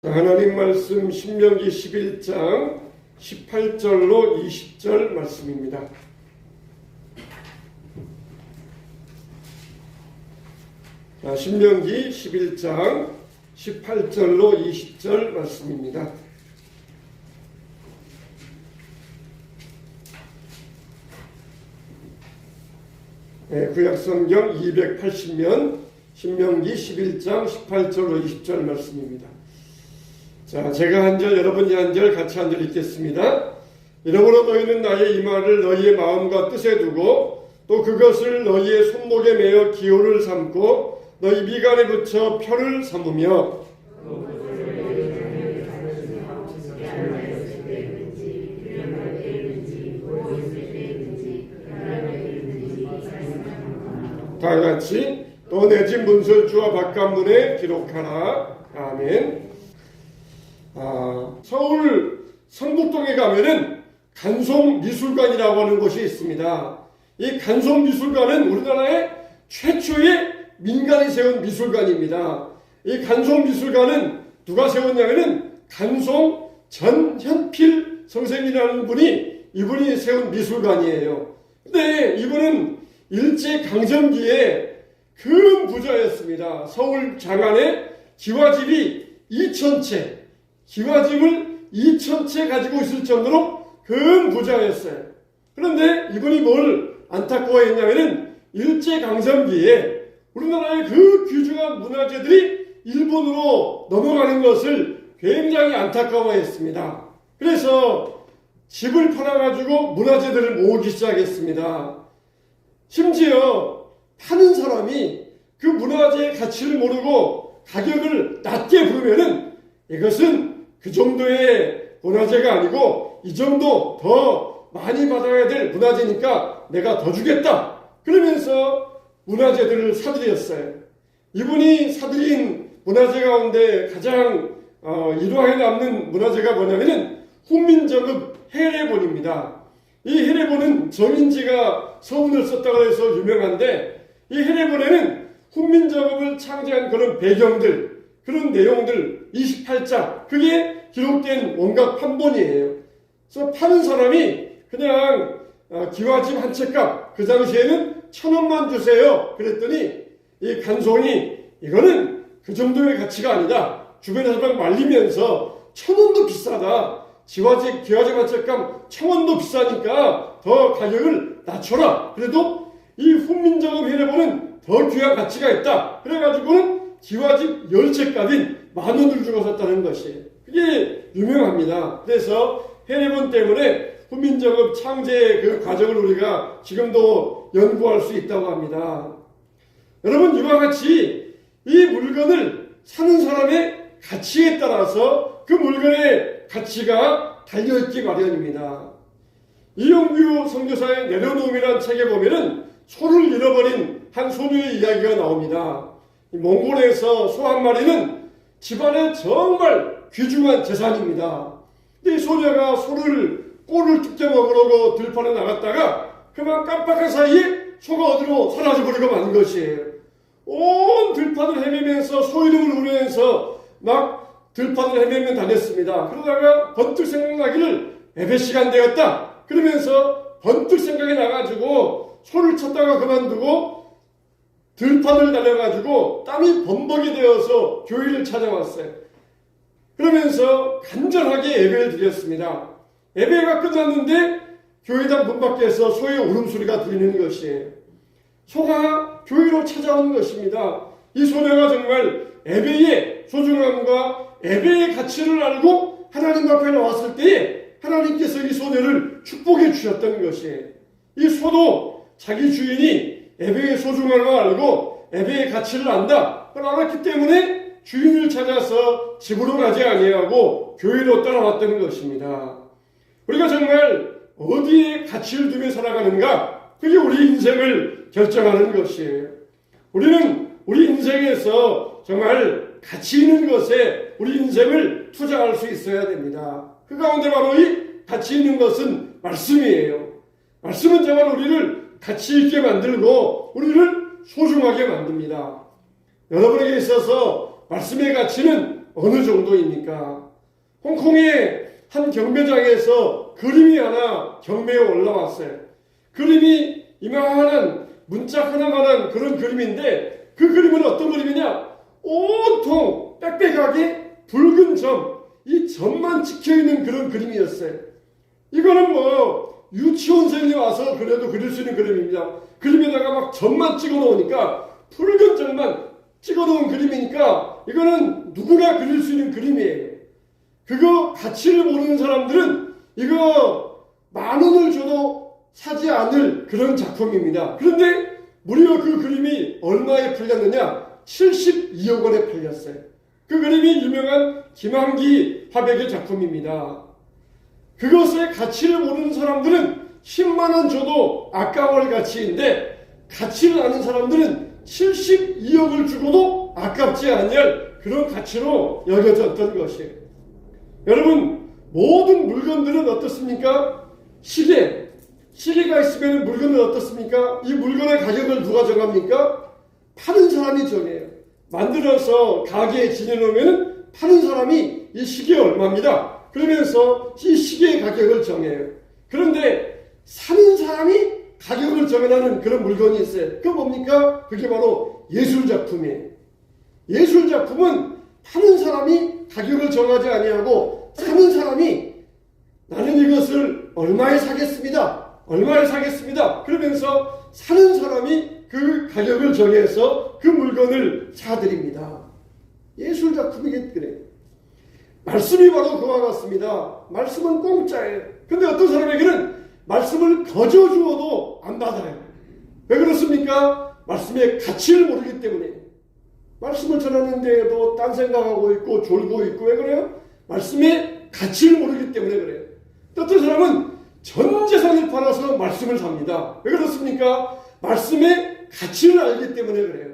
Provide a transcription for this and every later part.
하나님 말씀 신명기 11장 18절로 20절 말씀입니다. 신명기 11장 18절로 20절 말씀입니다. 구약성경 280면 신명기 11장 18절로 20절 말씀입니다. 자, 제가 한 절, 여러분이 한 절, 같이 한 절 읽겠습니다. 이러므로 너희는 나의 이 말을 너희의 마음과 뜻에 두고 또 그것을 너희의 손목에 매어 기호를 삼고 너희 미간에 붙여 표를 삼으며 다 같이 또 내 집 문설주와 바깥문에 기록하라. 아멘. 서울 성북동에 가면은 간송미술관이라고 하는 곳이 있습니다. 이 간송미술관은 우리나라의 최초의 민간이 세운 미술관입니다. 이 간송미술관은 누가 세웠냐면은 간송 전현필 선생이라는 이분이 세운 미술관이에요. 근데 이분은 일제강점기에 큰 부자였습니다. 서울 장안에 기와집이 2,000채, 기와집을 2,000채 가지고 있을 정도로 큰 부자였어요. 그런데 이분이 뭘 안타까워했냐면은 일제강점기에 우리나라의 그 귀중한 문화재들이 일본으로 넘어가는 것을 굉장히 안타까워했습니다. 그래서 집을 팔아가지고 문화재들을 모으기 시작했습니다. 심지어 파는 사람이 그 문화재의 가치를 모르고 가격을 낮게 부르면은 이것은 그 정도의 문화재가 아니고 이 정도 더 많이 받아야 될 문화재니까 내가 더 주겠다. 그러면서 문화재들을 사들였어요. 이분이 사들인 문화재 가운데 가장 일화에 남는 문화재가 뭐냐면은 훈민정음 해례본입니다. 이 해례본은 정인지가 서문을 썼다고 해서 유명한데 이 해례본에는 훈민정음을 창제한 그런 배경들, 그런 내용들 28장 그게 기록된 원각 판본이에요. 그래서 파는 사람이 그냥 기와집 한 채 값 그 당시에는 1,000원만 주세요. 그랬더니 이 간송이 이거는 그 정도의 가치가 아니다. 주변에서 막 말리면서 1,000원도 비싸다. 기와집 한 채 값 1,000원도 비싸니까 더 가격을 낮춰라. 그래도 이 훈민정음 해례본은 더 귀한 가치가 있다. 그래가지고는 기와집 10채 값인 10,000원을 주고 샀다는 것이 그게 유명합니다. 그래서 해례본 때문에 훈민정음 창제의 그 과정을 우리가 지금도 연구할 수 있다고 합니다. 여러분, 이와 같이 이 물건을 사는 사람의 가치에 따라서 그 물건의 가치가 달려있기 마련입니다. 이용규 선교사의 내려놓음이라는 책에 보면은 소를 잃어버린 한 소녀의 이야기가 나옵니다. 몽골에서 소 한 마리는 집안의 정말 귀중한 재산입니다. 근데 이 소녀가 꼴을 뜯겨 먹으려고 들판에 나갔다가 그만 깜빡한 사이에 소가 어디로 사라져버리고 만 것이에요. 온 들판을 헤매면서 소 이름을 부르면서 막 들판을 헤매며 다녔습니다. 그러다가 번뜩 생각나기를 예배 시간 되었다. 그러면서 번뜩 생각이 나가지고 소를 찾다가 그만두고 들판을 다녀가지고 땀이 범벅이 되어서 교회를 찾아왔어요. 그러면서 간절하게 예배를 드렸습니다. 예배가 끝났는데 교회당 문 밖에서 소의 울음소리가 들리는 것이에요. 소가 교회로 찾아온 것입니다. 이 소녀가 정말 예배의 소중함과 예배의 가치를 알고 하나님 앞에 나왔을 때에 하나님께서 이 소녀를 축복해 주셨던 것이에요. 이 소도 자기 주인이 예배의 소중함을 알고 예배의 가치를 안다. 그걸 알았기 때문에 주인을 찾아서 집으로 가지 아니하고 교회로 따라왔던 것입니다. 우리가 정말 어디에 가치를 두며 살아가는가? 그게 우리 인생을 결정하는 것이에요. 우리는 우리 인생에서 정말 가치 있는 것에 우리 인생을 투자할 수 있어야 됩니다. 그 가운데 바로 이 가치 있는 것은 말씀이에요. 말씀은 정말 우리를 가치 있게 만들고 우리를 소중하게 만듭니다. 여러분에게 있어서 말씀의 가치는 어느 정도입니까? 홍콩의 한 경매장에서 그림이 하나 경매에 올라왔어요. 그림이 이만한 문짝 하나만한 그런 그림인데 그 그림은 어떤 그림이냐? 온통 빽빽하게 붉은 점, 이 점만 찍혀있는 그런 그림이었어요. 이거는 뭐 유치원생이 와서 그래도 그릴 수 있는 그림입니다. 그림에다가 막 점만 찍어 놓으니까 붉은 점만 찍어 놓은 그림이니까 이거는 누구나 그릴 수 있는 그림이에요. 그거 가치를 모르는 사람들은 이거 10,000원을 줘도 사지 않을 그런 작품입니다. 그런데 무려 그 그림이 얼마에 팔렸느냐? 72억 원에 팔렸어요. 그 그림이 유명한 김한기 화백의 작품입니다. 그것의 가치를 모르는 사람들은 10만 원 줘도 아까울 가치인데 가치를 아는 사람들은 72억을 주고도 아깝지 않을 그런 가치로 여겨졌던 것이에요. 여러분, 모든 물건들은 어떻습니까? 시계가 있으면 물건은 어떻습니까? 이 물건의 가격을 누가 정합니까? 파는 사람이 정해요. 만들어서 가게에 지내놓으면 파는 사람이 이 시계 얼마입니다. 그러면서 이 시계의 가격을 정해요. 그런데 사는 사람이 가격을 정하는 그런 물건이 있어요. 그게 뭡니까? 그게 바로 예술작품이에요. 예술작품은 파는 사람이 가격을 정하지 아니하고 사는 사람이 나는 이것을 얼마에 사겠습니다. 얼마에 사겠습니다. 그러면서 사는 사람이 그 가격을 정해서 그 물건을 사드립니다. 예술작품이겠 그래요. 말씀이 바로 그와 같습니다. 말씀은 공짜예요. 근데 어떤 사람에게는 말씀을 거저 주어도 안 받아요. 왜 그렇습니까? 말씀의 가치를 모르기 때문에. 말씀을 전하는데도 딴 생각하고 있고 졸고 있고. 왜 그래요? 말씀의 가치를 모르기 때문에 그래요. 어떤 사람은 전 재산을 팔아서 말씀을 삽니다. 왜 그렇습니까? 말씀의 가치를 알기 때문에 그래요.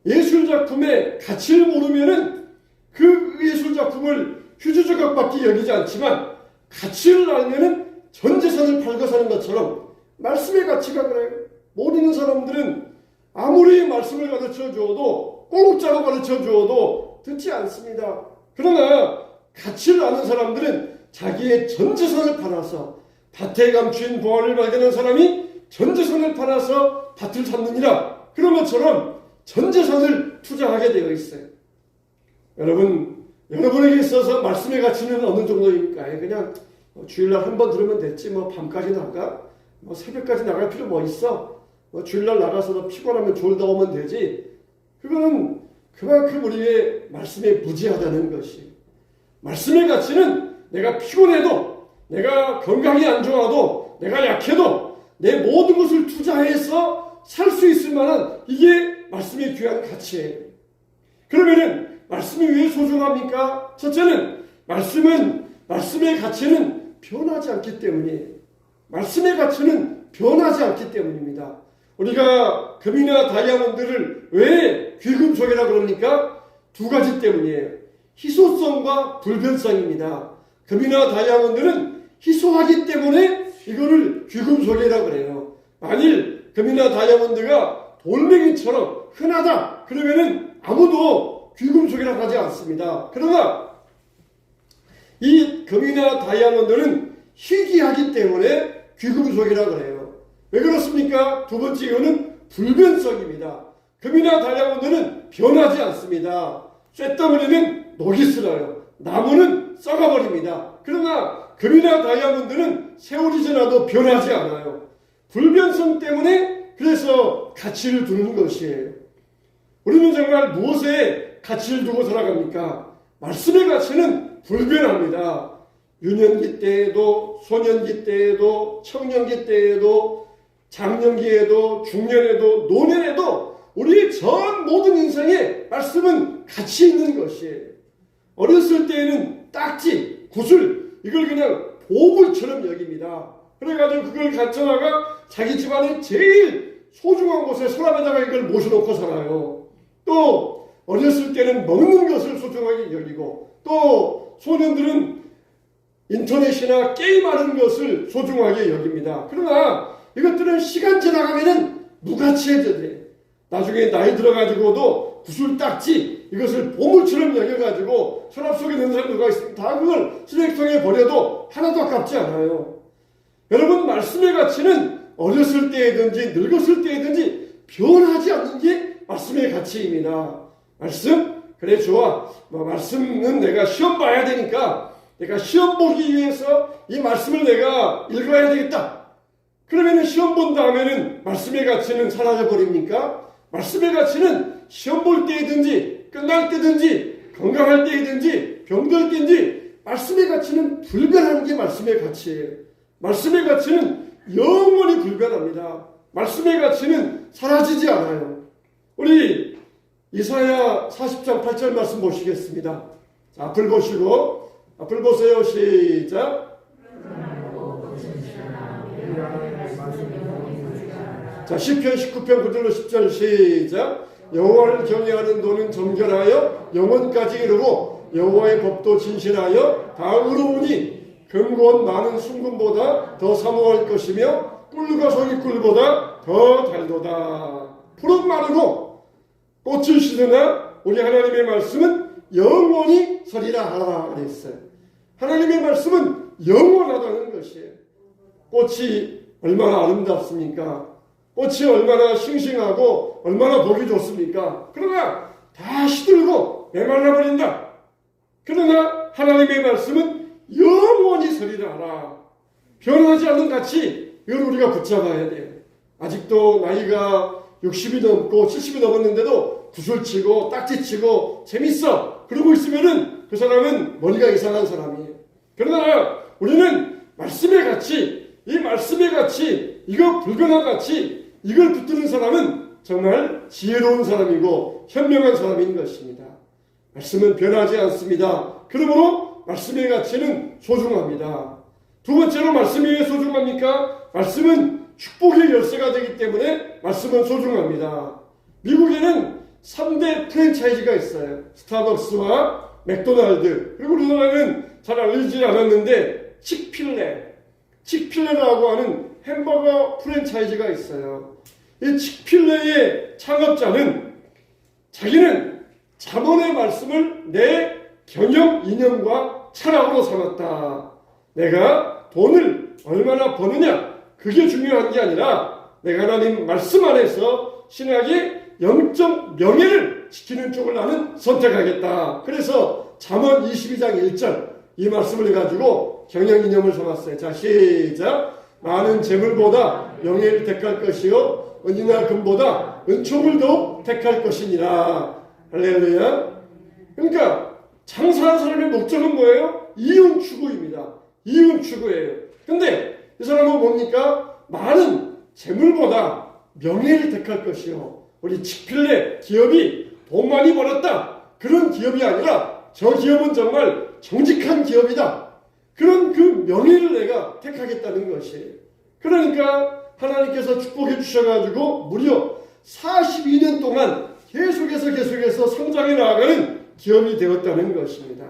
예술작품의 가치를 모르면은 그 예술작품을 휴지조각밖에 여기지 않지만 가치를 알면은 전 재산을 팔고 사는 것처럼 말씀의 가치가 그래요. 모르는 사람들은 아무리 말씀을 가르쳐 주어도 공짜로 가르쳐 주어도 듣지 않습니다. 그러나 가치를 아는 사람들은 자기의 전 재산을 팔아서 밭에 감춘 보화를 발견한 사람이 전 재산을 팔아서 밭을 샀느니라. 그런 것처럼 전 재산을 투자하게 되어 있어요. 여러분에게 있어서 말씀의 가치는 어느 정도입니까? 그냥 주일날 한 번 들으면 됐지. 밤까지 나가? 새벽까지 나갈 필요 뭐 있어? 주일날 나가서도 피곤하면 졸다 오면 되지. 그거는 그만큼 우리의 말씀에 무지하다는 것이. 말씀의 가치는 내가 피곤해도, 내가 건강이 안 좋아도, 내가 약해도 내 모든 것을 투자해서 살 수 있을 만한 이게 말씀의 귀한 가치예요. 그러면은 말씀이 왜 소중합니까? 첫째는 말씀의 가치는 변하지 않기 때문이에요. 말씀의 가치는 변하지 않기 때문입니다. 우리가 금이나 다이아몬드를 왜 귀금속이라고 그럽니까? 두 가지 때문이에요. 희소성과 불변성입니다. 금이나 다이아몬드는 희소하기 때문에 이거를 귀금속이라고 그래요. 만일 금이나 다이아몬드가 돌멩이처럼 흔하다 그러면은 아무도 귀금속이라고 하지 않습니다. 그러나 이 금이나 다이아몬드는 희귀하기 때문에 귀금속이라고 그래요. 왜 그렇습니까? 두 번째 이유는 불변성입니다. 금이나 다이아몬드는 변하지 않습니다. 쇳덩어리는 녹이 슬어요. 나무는 썩어버립니다. 그러나 금이나 다이아몬드는 세월이 지나도 변하지 않아요. 불변성 때문에 그래서 가치를 두는 것이에요. 우리는 정말 무엇에 가치를 두고 살아갑니까? 말씀의 가치는 불변합니다. 유년기 때에도, 소년기 때에도, 청년기 때에도, 장년기에도, 중년에도, 노년에도 우리의 전 모든 인생에 말씀은 가치 있는 것이에요. 어렸을 때에는 딱지, 구슬 이걸 그냥 보물처럼 여깁니다. 그래가지고 그걸 갖춰다가 자기 집안의 제일 소중한 곳에 서랍에다가 이걸 모셔놓고 살아요. 또 어렸을 때는 먹는 것을 소중하게 여기고 또 소년들은 인터넷이나 게임하는 것을 소중하게 여깁니다. 그러나 이것들은 시간 지나가면은 무가치해져요. 나중에 나이 들어가지고도 구슬딱지 이것을 보물처럼 여겨가지고 서랍 속에 넣는 사람 누가 있으면 다 그걸 쓰레기통에 버려도 하나도 아깝지 않아요. 여러분, 말씀의 가치는 어렸을 때든지 늙었을 때든지 변하지 않는 게 말씀의 가치입니다. 말씀? 그래 좋아. 말씀은 내가 시험 봐야 되니까 내가 시험 보기 위해서 이 말씀을 내가 읽어야 되겠다. 그러면 시험 본 다음에는 말씀의 가치는 사라져 버립니까? 말씀의 가치는 시험 볼 때든지 끝날 때든지 건강할 때든지 병들 때든지 말씀의 가치는 불변하는 게 말씀의 가치예요. 말씀의 가치는 영원히 불변합니다. 말씀의 가치는 사라지지 않아요. 우리 이사야 40장 8절 말씀 보시겠습니다. 자, 앞을 보시고 앞을 보세요. 시작. 자, 시편 19편 9절로 10절 시작. 여호와를 경외하는 도는 정결하여 영원까지 이르고 여호와의 법도 진실하여 다 의로우니 견고한 많은 순금보다 더 사모할 것이며 꿀과 송이꿀보다 더 달도다. 푸른 마르고 꽃을 시드나 우리 하나님의 말씀은 영원히 서리라 하라 그랬어요. 하나님의 말씀은 영원하다는 것이에요. 꽃이 얼마나 아름답습니까? 꽃이 얼마나 싱싱하고 얼마나 보기 좋습니까? 그러나 다 시들고 메말라버린다. 그러나 하나님의 말씀은 영원히 서리라 하라. 변하지 않는 가치, 이걸 우리가 붙잡아야 돼요. 아직도 나이가 60이 넘고 70이 넘었는데도 구슬치고 딱지치고 재밌어 그러고 있으면은 그 사람은 머리가 이상한 사람이에요. 그러나 우리는 말씀의 가치, 이 말씀의 가치, 이거 불변한 가치, 이걸 붙드는 사람은 정말 지혜로운 사람이고 현명한 사람인 것입니다. 말씀은 변하지 않습니다. 그러므로 말씀의 가치는 소중합니다. 두 번째로 말씀이 왜 소중합니까? 말씀은 축복의 열쇠가 되기 때문에 말씀은 소중합니다. 미국에는 3대 프랜차이즈가 있어요. 스타벅스와 맥도날드, 그리고 우리나라는 잘 알려지지 않았는데 칙필레라고 하는 햄버거 프랜차이즈가 있어요. 이 칙필레의 창업자는 자기는 잠언의 말씀을 내 경영 이념과 철학으로 삼았다. 내가 돈을 얼마나 버느냐 그게 중요한 게 아니라 내가 하나님 말씀 안에서 신학의 영적 명예를 지키는 쪽을 나는 선택하겠다. 그래서 잠언 22장 1절 이 말씀을 가지고 경영 이념을 삼았어요. 자, 시작. 많은 재물보다 명예를 택할 것이요 은이나 금보다 은총을 더 택할 것이니라. 할렐루야. 그러니까 장사하는 사람의 목적은 뭐예요? 이윤 추구입니다. 이윤 추구예요. 근데 이 사람은 뭡니까? 많은 재물보다 명예를 택할 것이요. 우리 칙필레 기업이 돈 많이 벌었다. 그런 기업이 아니라 저 기업은 정말 정직한 기업이다. 그런 그 명예를 내가 택하겠다는 것이에요. 그러니까 하나님께서 축복해 주셔가지고 무려 42년 동안 계속해서 성장해 나아가는 기업이 되었다는 것입니다.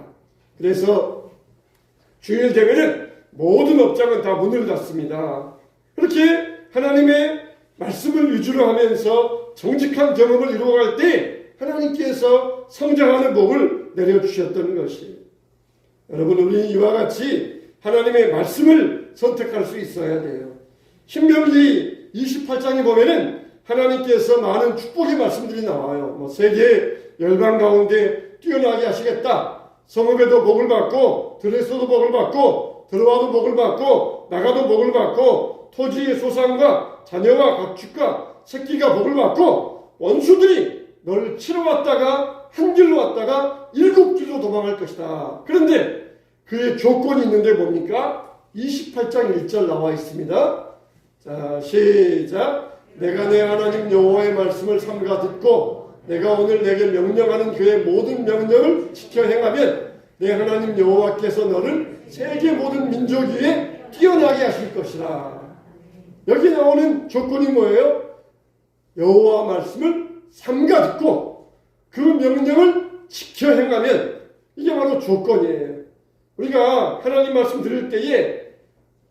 그래서 주일 되면은 모든 업장은 다 문을 닫습니다. 그렇게 하나님의 말씀을 위주로 하면서 정직한 경험을 이루어갈 때 하나님께서 성장하는 복을 내려주셨던 것이에요. 여러분, 우리 이와 같이 하나님의 말씀을 선택할 수 있어야 돼요. 신명기 28장에 보면은 하나님께서 많은 축복의 말씀들이 나와요. 세계 열방 가운데 뛰어나게 하시겠다. 성읍에도 복을 받고 들에서도 복을 받고 들어와도 복을 받고 나가도 복을 받고 토지의 소산과 자녀와 가축과 새끼가 복을 받고 원수들이 너를 치러 왔다가 한 길로 왔다가 7길로 도망할 것이다. 그런데 그의 조건이 있는데 뭡니까? 28장 1절 나와 있습니다. 자, 시작. 내가 내 하나님 여호와의 말씀을 삼가 듣고 내가 오늘 내게 명령하는 그의 모든 명령을 지켜 행하면 내 하나님 여호와께서 너를 세계 모든 민족 위에 뛰어나게 하실 것이라. 여기 나오는 조건이 뭐예요? 여호와 말씀을 삼가 듣고 그 명령을 지켜 행하면 이게 바로 조건이에요. 우리가 하나님 말씀 들을 때에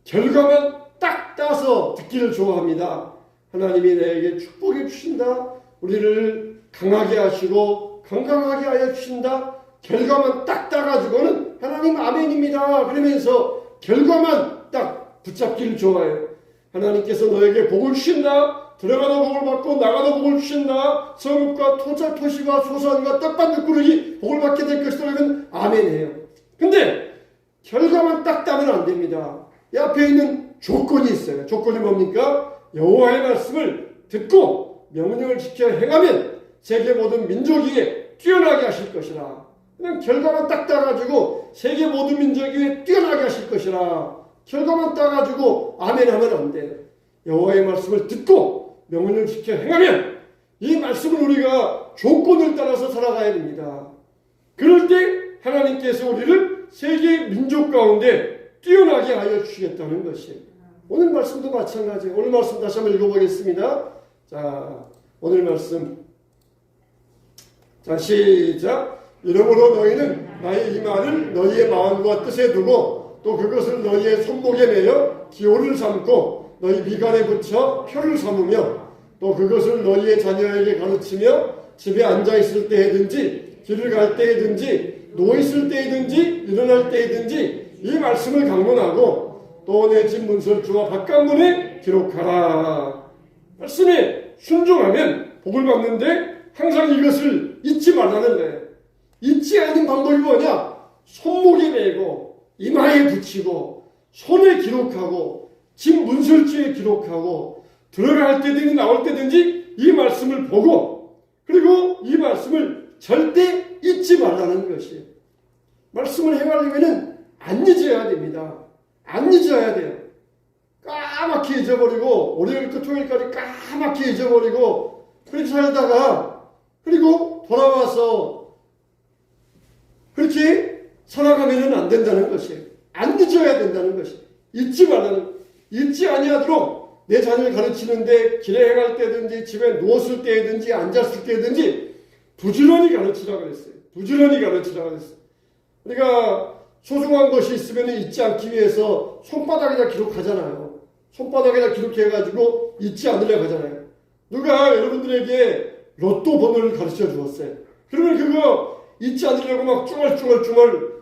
결과만 딱 따서 듣기를 좋아합니다. 하나님이 내게 축복해 주신다. 우리를 강하게 하시고 건강하게 하여 주신다. 결과만 딱 따가지고는 하나님 아멘입니다. 그러면서 결과만 딱 붙잡기를 좋아해요. 하나님께서 너에게 복을 주신다. 들어가도 복을 받고 나가도 복을 주신다. 성읍과 토시와 소산과 떡반죽 꾸르기 복을 받게 될 것이다. 그러면 아멘이에요. 근데 결과만 딱 따면 안 됩니다. 이 앞에 있는 조건이 있어요. 조건이 뭡니까? 여호와의 말씀을 듣고 명령을 지켜 행하면 세계 모든 민족 위에 뛰어나게 하실 것이라. 그냥 결과만 딱 따가지고 세계 모든 민족 위에 뛰어나게 하실 것이라. 결과만 따가지고 아멘 하면 안 돼요. 여호와의 말씀을 듣고 명령을 지켜 행하면 이 말씀을 우리가 조건을 따라서 살아가야 됩니다. 그럴 때 하나님께서 우리를 세계 민족 가운데 뛰어나게 하여 주시겠다는 것이에요. 오늘 말씀도 마찬가지예요. 오늘 말씀 다시 한번 읽어보겠습니다. 자, 오늘 말씀. 자, 시작. 이러므로 너희는 나의 이 말을 너희의 마음과 뜻에 두고 또 그것을 너희의 손목에 매여 기호를 삼고 너희 미간에 붙여 표를 삼으며 또 그것을 너희의 자녀에게 가르치며 집에 앉아있을 때에든지 길을 갈 때에든지 누워있을 때에든지 일어날 때에든지 이 말씀을 강론하고 또 내 집 문설주와 바깥문에 기록하라. 말씀에 순종하면 복을 받는데 항상 이것을 잊지 말라는 거예요. 잊지 않는 방법이 뭐냐? 손목에 매고 이마에 붙이고 손에 기록하고 집 문설주에 기록하고 들어갈 때든지 나올 때든지 이 말씀을 보고 그리고 이 말씀을 절대 잊지 말라는 것이에요. 말씀을 행하려면 안 잊어야 됩니다. 안 잊어야 돼요. 까맣게 잊어버리고 월요일부터 토요일까지 까맣게 잊어버리고 그렇게 살다가 그리고 돌아와서 그렇게 살아가면 안 된다는 것이에요. 안 잊어야 된다는 것이에요. 잊지 말라는, 잊지 아니하도록 내 자녀를 가르치는데 길에 행할 때든지 집에 누웠을 때든지 앉았을 때든지 부지런히 가르치라고 그랬어요. 부지런히 가르치라고 그랬어요. 우리가 소중한 것이 있으면 잊지 않기 위해서 손바닥에다 기록하잖아요. 손바닥에다 기록해가지고 잊지 않으려고 하잖아요. 누가 여러분들에게 로또 번호를 가르쳐 주었어요. 그러면 그거 잊지 않으려고 막 쭈글쭈글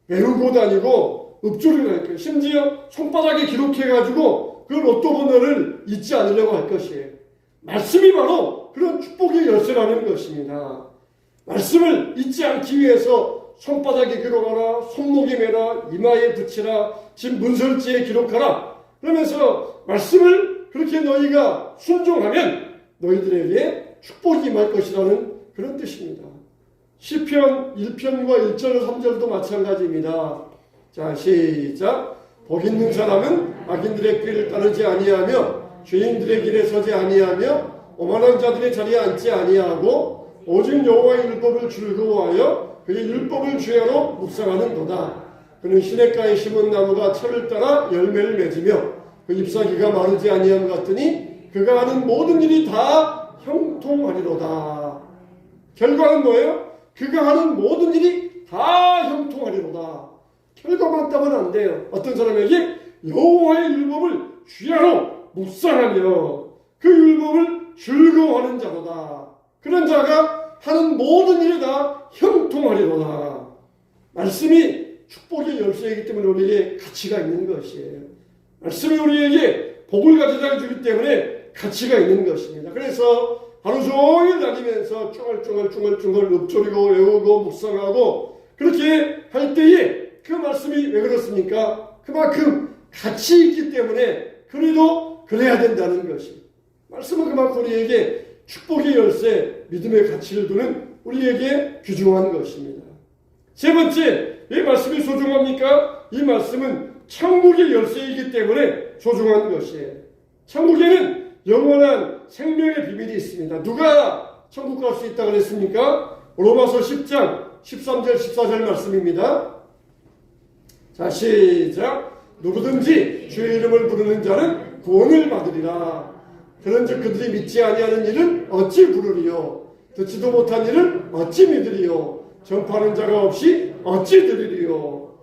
외우고 다니고 읊조리고 할 거예요. 심지어 손바닥에 기록해가지고 그 로또 번호를 잊지 않으려고 할 것이에요. 말씀이 바로 그런 축복의 열쇠라는 것입니다. 말씀을 잊지 않기 위해서 손바닥에 기록하라, 손목에 매라, 이마에 붙이라, 집 문설지에 기록하라. 그러면서 말씀을 그렇게 너희가 순종하면 너희들에게 축복이 임할 것이라는 그런 뜻입니다. 시편 1편과 1절 3절도 마찬가지입니다. 자, 시작. 복 있는 사람은 악인들의 길을 따르지 아니하며 죄인들의 길에 서지 아니하며 오만한 자들의 자리에 앉지 아니하고 오직 여호와의 율법을 즐거워하여 그의 율법을 주야로 묵상하는도다. 그는 시냇가에 심은 나무가 철을 따라 열매를 맺으며 그 잎사귀가 마르지 아니함 같으니 그가 하는 모든 일이 다 형통하리로다. 결과는 뭐예요? 그가 하는 모든 일이 다 형통하리로다. 결과만 따면 안 돼요. 어떤 사람에게 여호와의 율법을 주야로 묵상하며 그 율법을 즐거워하는 자로다. 그런 자가 하는 모든 일이 다 형통하리로다. 말씀이 축복의 열쇠이기 때문에 우리에게 가치가 있는 것이에요. 말씀이 우리에게 복을 가져다 주기 때문에 가치가 있는 것입니다. 그래서 하루 종일 다니면서 쭈글쭈글 읊조리고 외우고 묵상하고 그렇게 할 때에 그 말씀이 왜 그렇습니까? 그만큼 가치 있기 때문에 그래도 그래야 된다는 것이. 말씀은 그만큼 우리에게 축복의 열쇠, 믿음의 가치를 두는 우리에게 귀중한 것입니다. 세 번째, 왜 말씀이 소중합니까? 이 말씀은 천국의 열쇠이기 때문에 소중한 것이에요. 천국에는 영원한 생명의 비밀이 있습니다. 누가 천국 갈 수 있다고 그랬습니까? 로마서 10장 13절 14절 말씀입니다. 자, 시작. 누구든지 주의 이름을 부르는 자는 구원을 받으리라. 그런즉 그들이 믿지 아니하는 일은 어찌 부르리요? 듣지도 못한 일은 어찌 믿으리요? 전파하는 자가 없이 어찌 들으리요?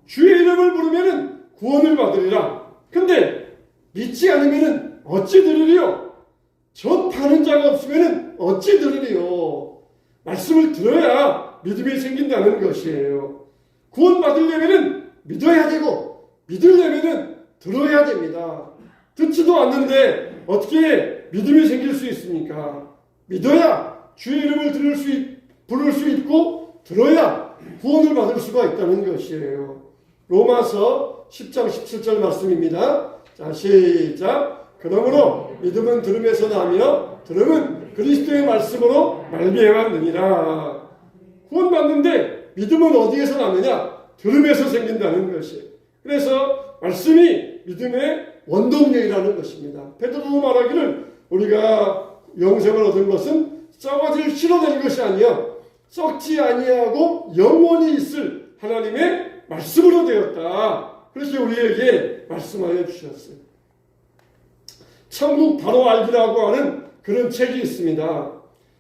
주의 이름을 부르면 구원을 받으리라. 근데 믿지 않으면 어찌 들으리요? 전파하는 가는 자가 없으면 어찌 들으리요. 말씀을 들어야 믿음이 생긴다는 것이에요. 구원받으려면 믿어야 되고 믿으려면 들어야 됩니다. 듣지도 않는데 어떻게 믿음이 생길 수 있습니까? 믿어야 주의 이름을 부를 수 있고 들어야 구원을 받을 수가 있다는 것이에요. 로마서 10장 17절 말씀입니다. 자, 시작. 그러므로 믿음은 들음에서 나며 들음은 그리스도의 말씀으로 말미암았느니라. 구원받는데 믿음은 어디에서 나느냐? 들음에서 생긴다는 것이에요. 그래서 말씀이 믿음의 원동력이라는 것입니다. 베드로도 말하기를 우리가 영생을 얻은 것은 썩어질 씨로 된 것이 아니요 썩지 아니하고 영원히 있을 하나님의 말씀으로 되었다. 그렇게 우리에게 말씀하여 주셨어요. 천국 바로 알기라고 하는 그런 책이 있습니다.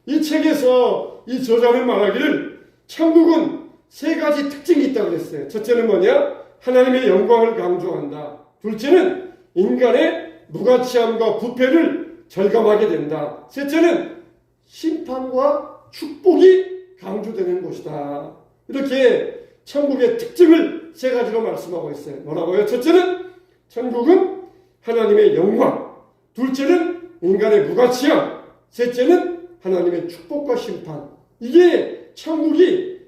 이 책에서 이 저자는 말하기를 천국은 세 가지 특징이 있다고 그랬어요. 첫째는 뭐냐? 하나님의 영광을 강조한다. 둘째는 인간의 무가치함과 부패를 절감하게 된다. 셋째는 심판과 축복이 강조되는 곳이다. 이렇게 천국의 특징을 세 가지로 말씀하고 있어요. 뭐라고요? 첫째는 천국은 하나님의 영광, 둘째는 인간의 무가치함, 셋째는 하나님의 축복과 심판. 이게 천국의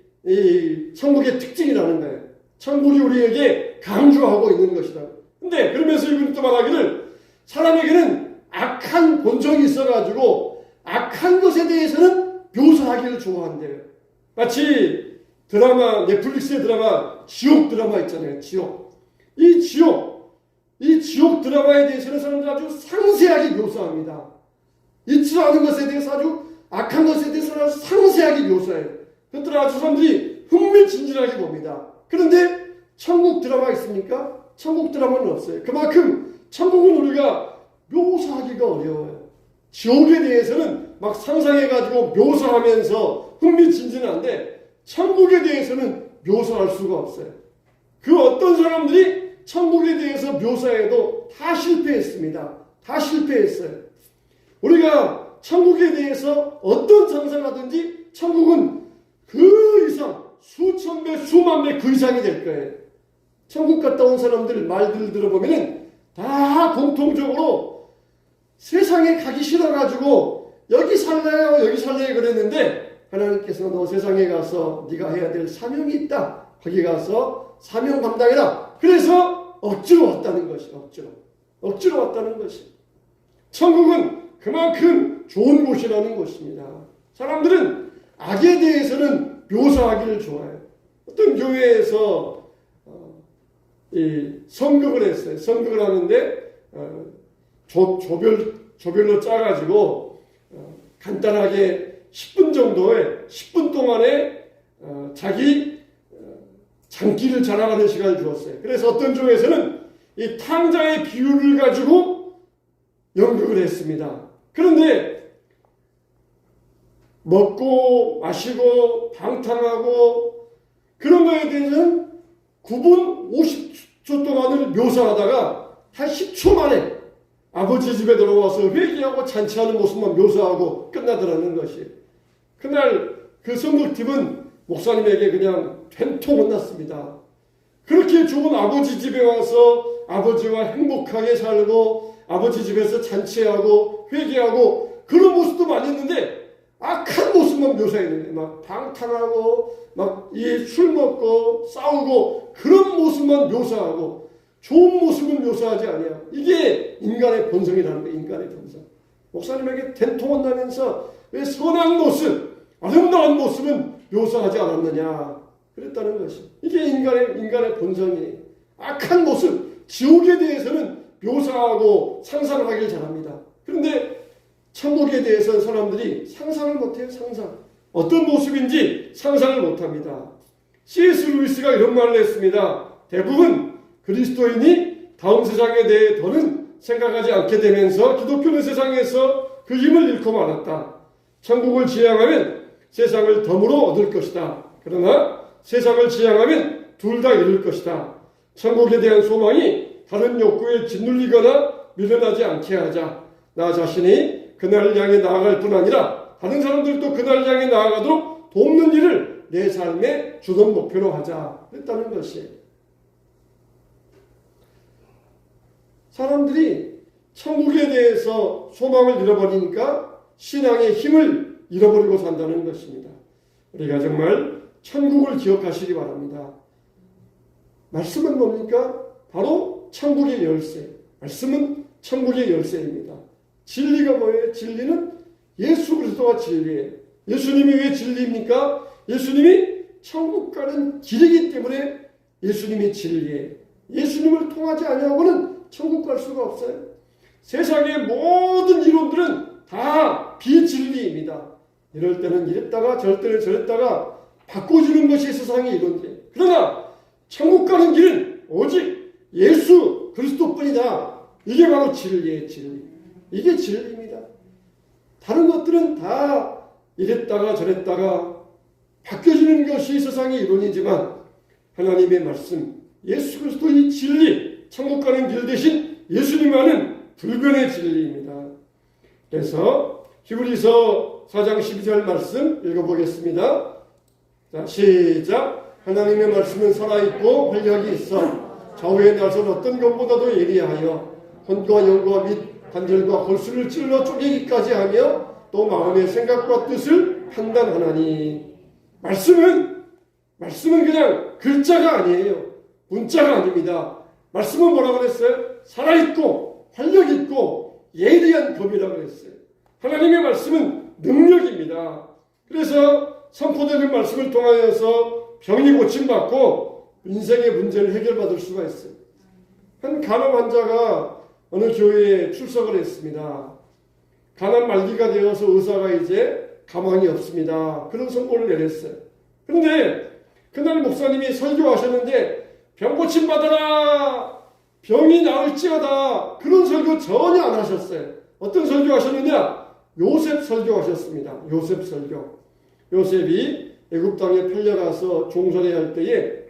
특징이라는 거예요. 천국이 우리에게 강조하고 있는 것이다. 근데 그러면서 이분이 또 말하기를 사람에게는 악한 본성이 있어가지고 악한 것에 대해서는 묘사하기를 좋아한대요. 마치 넷플릭스의 드라마, 지옥 드라마 있잖아요. 이 지옥 드라마에 대해서는 사람들이 아주 상세하게 묘사합니다. 있지 않은 것에 대해서 아주 악한 것에 대해서는 아주 상세하게 묘사해요. 그것들을 아주 사람들이 흥미진진하게 봅니다. 그런데 천국 드라마 있습니까? 천국 드라마는 없어요. 그만큼 천국은 우리가 묘사하기가 어려워요. 지옥에 대해서는 막 상상해가지고 묘사하면서 흥미진진한데 천국에 대해서는 묘사할 수가 없어요. 그 어떤 사람들이 천국에 대해서 묘사해도 다 실패했습니다. 다 실패했어요. 우리가 천국에 대해서 어떤 상상을 하든지 천국은 그 이상 수천 배, 수만 배 그 이상이 될 거예요. 천국 갔다 온 사람들 말들을 들어보면 다 공통적으로 세상에 가기 싫어가지고 여기 살래요 그랬는데 하나님께서 너 세상에 가서 네가 해야 될 사명이 있다. 거기 가서 사명 감당해라. 그래서 억지로 왔다는 것이 억지로 왔다는 것이. 천국은 그만큼 좋은 곳이라는 것입니다. 사람들은 악에 대해서는 묘사하기를 좋아해요. 어떤 교회에서 성극을 했어요. 성극을 하는데 조별로 짜가지고 간단하게 10분 동안에 자기 장기를 자랑하는 시간을 주었어요. 그래서 어떤 조에서는 이 탕자의 비유를 가지고 연극을 했습니다. 그런데 먹고 마시고 방탕하고 그런 거에 대해서는 9분 50초 동안을 묘사하다가 한 10초 만에 아버지 집에 들어와서 회개하고 잔치하는 모습만 묘사하고 끝나더라는 것이. 그날 그 성극팀은 목사님에게 그냥 된통 혼났습니다. 그렇게 좋은 아버지 집에 와서 아버지와 행복하게 살고 아버지 집에서 잔치하고 회개하고 그런 모습도 많이 있는데 악한 모습만 묘사했는데 막 방탕하고 막 이 술 먹고 싸우고 그런 모습만 묘사하고 좋은 모습은 묘사하지 아니야. 이게 인간의 본성이라는 거예요. 인간의 본성. 목사님에게 된통 혼나면서 왜 선한 모습, 아름다운 모습은 묘사하지 않았느냐 그랬다는 것이. 이게 인간의 본성이. 악한 모습, 지옥에 대해서는 묘사하고 상상을 하길 잘합니다. 그런데 천국에 대해서는 사람들이 상상을 못해요. 상상. 어떤 모습인지 상상을 못합니다. C.S. 루이스가 이런 말을 했습니다. 대부분 그리스도인이 다음 세상에 대해 더는 생각하지 않게 되면서 기독교는 세상에서 그 힘을 잃고 말았다. 천국을 지향하면 세상을 덤으로 얻을 것이다. 그러나 세상을 지향하면 둘 다 잃을 것이다. 천국에 대한 소망이 다른 욕구에 짓눌리거나 밀려나지 않게 하자. 나 자신이 그날을 향해 나아갈 뿐 아니라 다른 사람들도 그날을 향해 나아가도록 돕는 일을 내 삶의 주된 목표로 하자 그랬다는 것이에요. 사람들이 천국에 대해서 소망을 잃어버리니까 신앙의 힘을 잃어버리고 산다는 것입니다. 우리가 정말 천국을 기억하시기 바랍니다. 말씀은 뭡니까? 바로 천국의 열쇠. 말씀은 천국의 열쇠입니다. 진리가 뭐예요? 진리는 예수 그리스도가 진리예요. 예수님이 왜 진리입니까? 예수님이 천국 가는 길이기 때문에 예수님이 진리예요. 예수님을 통하지 아니하고는 천국 갈 수가 없어요. 세상의 모든 이론들은 다 비진리입니다. 이럴 때는 이랬다가 저럴 때는 저랬다가 바꿔주는 것이 세상의 이론이에요. 그러나 천국 가는 길은 오직 예수 그리스도뿐이다. 이게 바로 진리예요. 진리. 이게 진리입니다. 다른 것들은 다 이랬다가 저랬다가 바뀌어지는 것이 세상의 이론이지만 하나님의 말씀, 예수 그리스도의 진리, 천국 가는 길 대신 예수님만은 불변의 진리입니다. 그래서 히브리서 4장 12절 말씀 읽어보겠습니다. 자, 시작. 하나님의 말씀은 살아있고 활력이 있어 좌우의 날선 어떤 것보다도 예리하여 혼과 영과 및 관절과 골수를 찔러 쪼개기까지 하며 또 마음의 생각과 뜻을 판단하나니. 말씀은 그냥 글자가 아니에요. 문자가 아닙니다. 말씀은 뭐라고 그랬어요? 살아있고 활력있고 예리한 검이라고 했어요. 하나님의 말씀은 능력입니다. 그래서 선포되는 말씀을 통하여서 병이 고침받고 인생의 문제를 해결받을 수가 있어요. 한 간암 환자가 어느 교회에 출석을 했습니다. 간암 말기가 되어서 의사가 이제 가망이 없습니다. 그런 선고를 내렸어요. 그런데 그날 목사님이 설교하셨는데 병 고침받아라, 병이 나을지어다, 그런 설교 전혀 안 하셨어요. 어떤 설교 하셨느냐? 요셉 설교하셨습니다. 요셉 설교. 요셉이 애굽 땅에 팔려가서 종살이 할 때에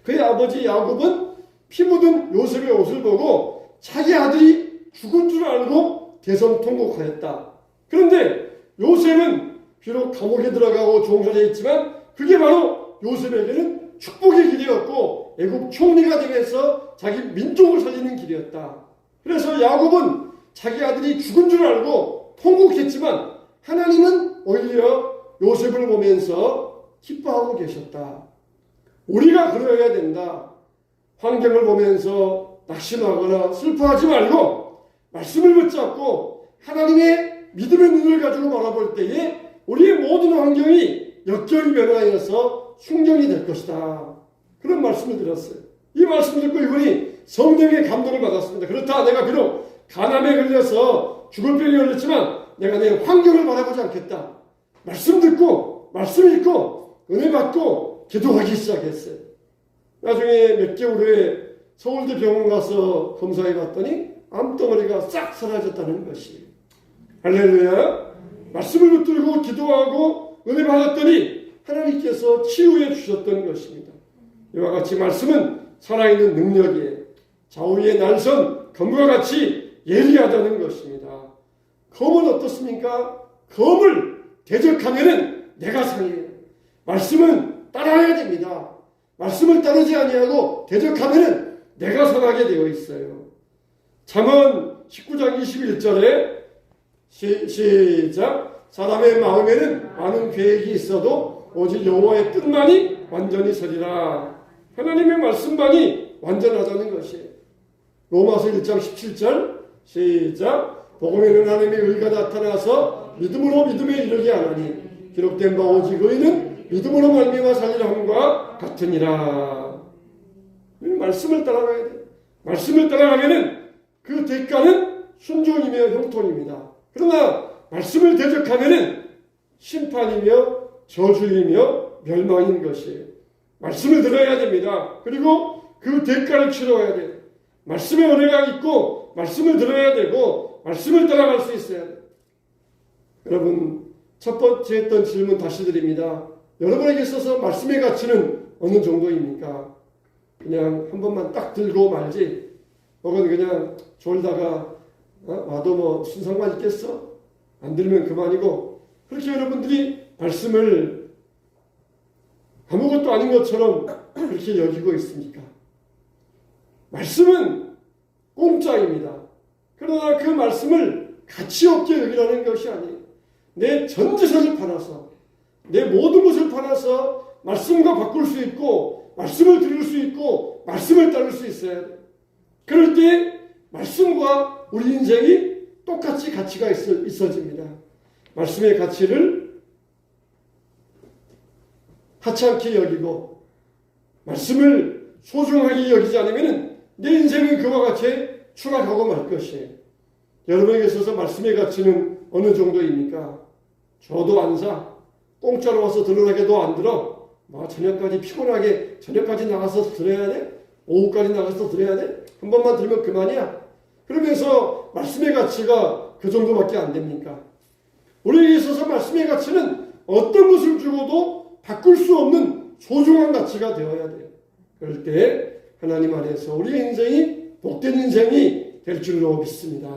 그의 아버지 야곱은 피 묻은 요셉의 옷을 보고 자기 아들이 죽은 줄 알고 대성통곡하였다. 그런데 요셉은 비록 감옥에 들어가고 종살이 했지만 그게 바로 요셉에게는 축복의 길이었고 애굽 총리가 되면서 자기 민족을 살리는 길이었다. 그래서 야곱은 자기 아들이 죽은 줄 알고 통곡했지만 하나님은 오히려 요셉을 보면서 기뻐하고 계셨다. 우리가 그러해야 된다. 환경을 보면서 낙심하거나 슬퍼하지 말고 말씀을 붙잡고 하나님의 믿음의 눈을 가지고 바라볼 때에 우리의 모든 환경이 역경이 변화하여서 충전이 될 것이다. 그런 말씀을 드렸어요. 이 말씀을 듣고 이분이 성령의 감동을 받았습니다. 그렇다, 내가 비록 간암에 걸려서 죽을 병이 걸렸지만 내가 내 환경을 바라보지 않겠다. 말씀 듣고 말씀 읽고 은혜 받고 기도하기 시작했어요. 나중에 몇 개월 후에 서울대 병원 가서 검사해 봤더니 암덩어리가 싹 사라졌다는 것이. 할렐루야. 말씀을 붙들고 기도하고 은혜 받았더니 하나님께서 치유해 주셨던 것입니다. 이와 같이 말씀은 살아있는 능력이에요. 좌우의 날선 검과 같이 예리하다는 것입니다. 검은 어떻습니까? 검을 대적하면은 내가 상해요. 말씀은 따라야 됩니다. 말씀을 따르지 아니하고 대적하면은 내가 상하게 되어 있어요. 잠언 19장 21절에 시작. 사람의 마음에는 많은 계획이 있어도 오직 여호와의 뜻만이 완전히 서리라. 하나님의 말씀만이 완전하다는 것이에요. 로마서 1장 17절 시작. 복음에는 하나님의 의가 나타나서 믿음으로 믿음에 이르게 하나니 기록된 바 오직 의는 믿음으로 말미암아 살리라 함과 같으니라. 말씀을 따라가야 돼요. 말씀을 따라가면은 그 대가는 순종이며 형통입니다. 그러나 말씀을 대적하면은 심판이며 저주이며 멸망인 것이에요. 말씀을 들어야 됩니다. 그리고 그 대가를 치러야 돼요. 말씀의 은혜가 있고 말씀을 들어야 되고 말씀을 따라갈 수 있어야 돼요. 여러분, 첫 번째 했던 질문 다시 드립니다. 여러분에게 있어서 말씀의 가치는 어느 정도입니까? 그냥 한 번만 딱 들고 말지, 혹은 그냥 졸다가 와도 뭐 무슨 상관 있겠어? 안 들으면 그만이고, 그렇게 여러분들이 말씀을 아무것도 아닌 것처럼 그렇게 여기고 있습니까? 말씀은 공짜입니다. 그러나 그 말씀을 가치 없게 여기라는 것이 아니에요. 내 전 재산을 팔아서, 내 모든 것을 팔아서 말씀과 바꿀 수 있고, 말씀을 들을 수 있고, 말씀을 따를 수 있어야 돼요. 그럴 때 말씀과 우리 인생이 똑같이 가치가 있어집니다. 말씀의 가치를 하찮게 여기고 말씀을 소중하게 여기지 않으면 내 인생은 그와 같이 추락하고 말 것이에요. 여러분에게 있어서 말씀의 가치는 어느 정도입니까? 저도 안 사. 공짜로 와서 들으라 해도 안 들어. 뭐 저녁까지 피곤하게 저녁까지 나가서 들어야 돼? 오후까지 나가서 들어야 돼? 한 번만 들으면 그만이야. 그러면서 말씀의 가치가 그 정도밖에 안 됩니까? 우리에게 있어서 말씀의 가치는 어떤 것을 주고도 바꿀 수 없는 소중한 가치가 되어야 돼요. 그럴 때 하나님 안에서 우리의 인생이 복된 인생이 될 줄로 믿습니다.